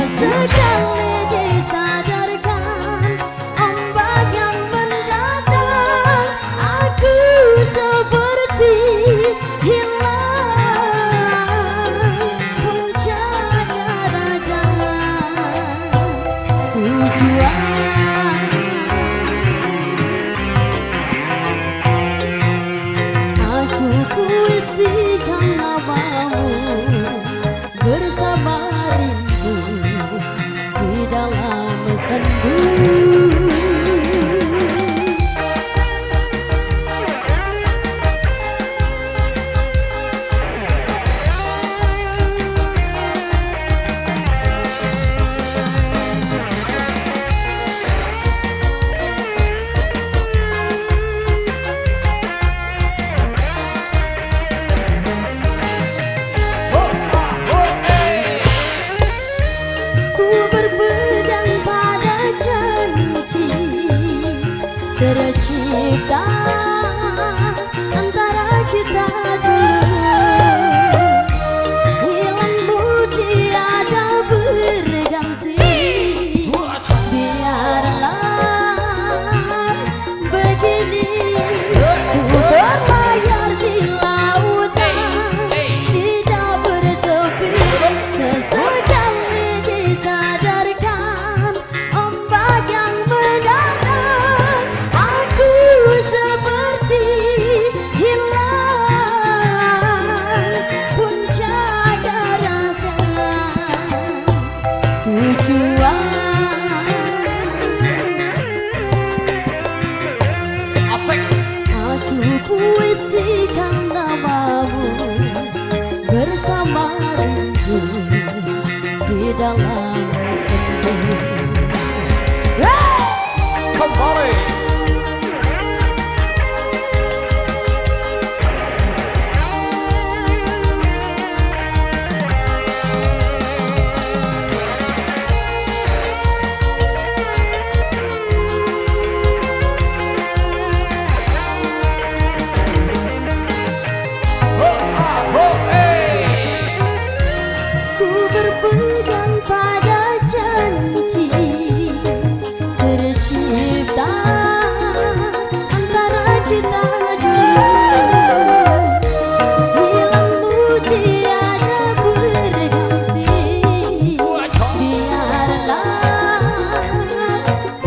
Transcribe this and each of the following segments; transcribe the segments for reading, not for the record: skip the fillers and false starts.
Sesekali disadarkan ombak yang mendatang, aku seperti hilang puncak daratan tujuan. Aku puisikan namamu bersama rindu di dalam sendu. Ku berpegang pada janji tercipta antara kita dulu. Hilangmu tiada berganti, biarlah begini. Ku berlayar di lautan tidak bertepi, sesekali disadarkan ombak yang mendatang, aku seperti hilang puncak daratan tujuan. Aku puisikan namamu bersama rindu di dalam sendu. Kembali. Ku berpegang pada janji tercipta antara kita dulu. Hilangmu tiada berganti, biarlah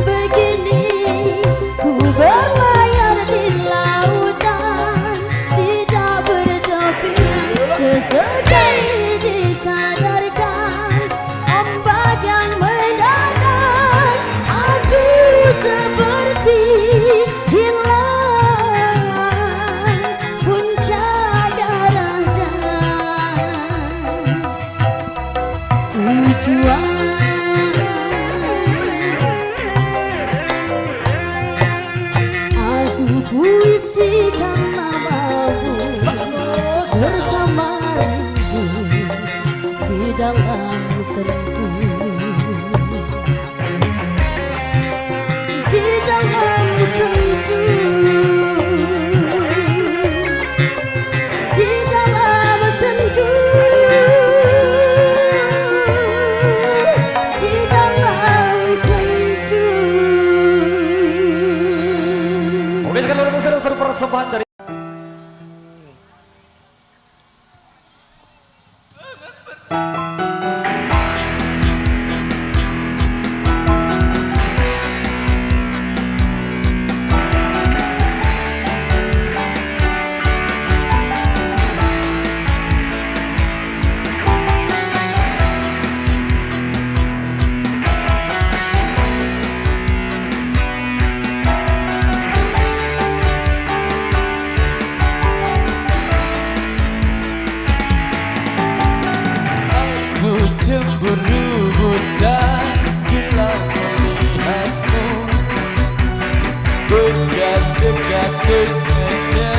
begini. Ku berlayar di lautan tidak bertepi, sesekali disadarkan ombak yang mendatang, aku seperti hilang puncak daratan tujuan. Aku puisikan namamu bersama rindu di dalam sendu, di dalam sendu, di dalam sendu, di dalam sendu. Oke, sekarang seru persembahan dari cemburu buta bila melihatmu dekat-dekat dengannya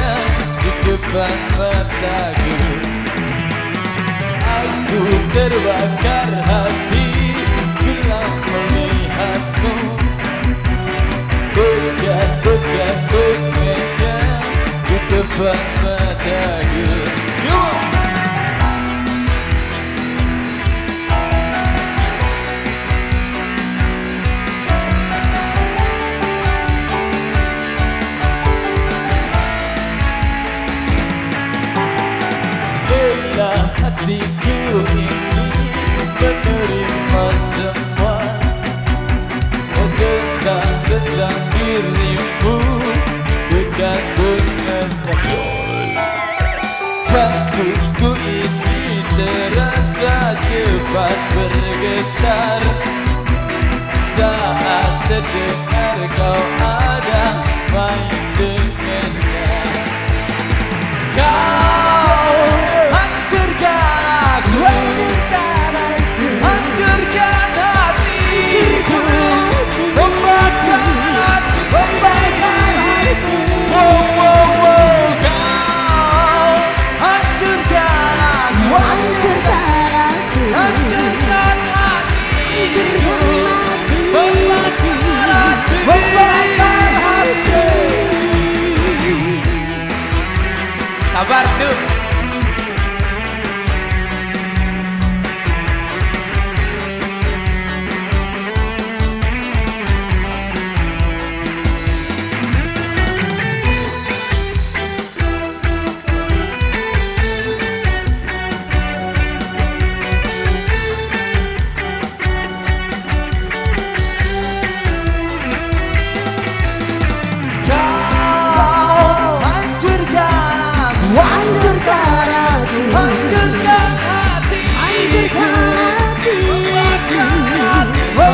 di depan mataku. Aku terbakar hati bila melihatmu dekat-dekat dengannya di depan mataku. dengar kau ada main dengannya. Kau hancurkan aku, hancurkan hatiku, membakar hatiku. Wow, wow, wow. Kau hancurkan aku, hancurkan hatiku, membakar hatiku. Sabar tuh. Hancurkan hatiku, membakar hatiku.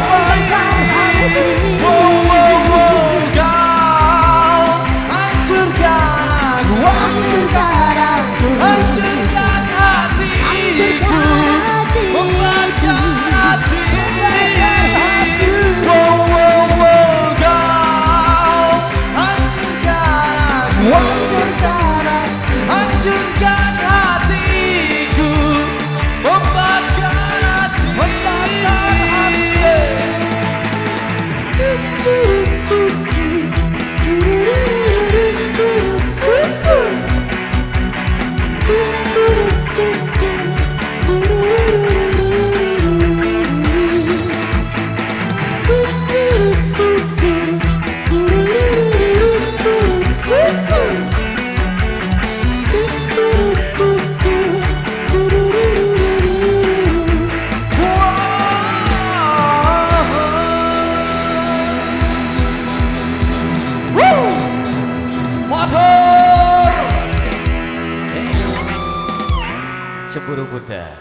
Wow, wow, wow. Kau hancurkan aku, hancurkan hatiku, membakar hatiku. Wow, wow, wow. Kau hancurkan aku, hancurkan hatiku, membakar hatiku. Motor cemburu Buddha.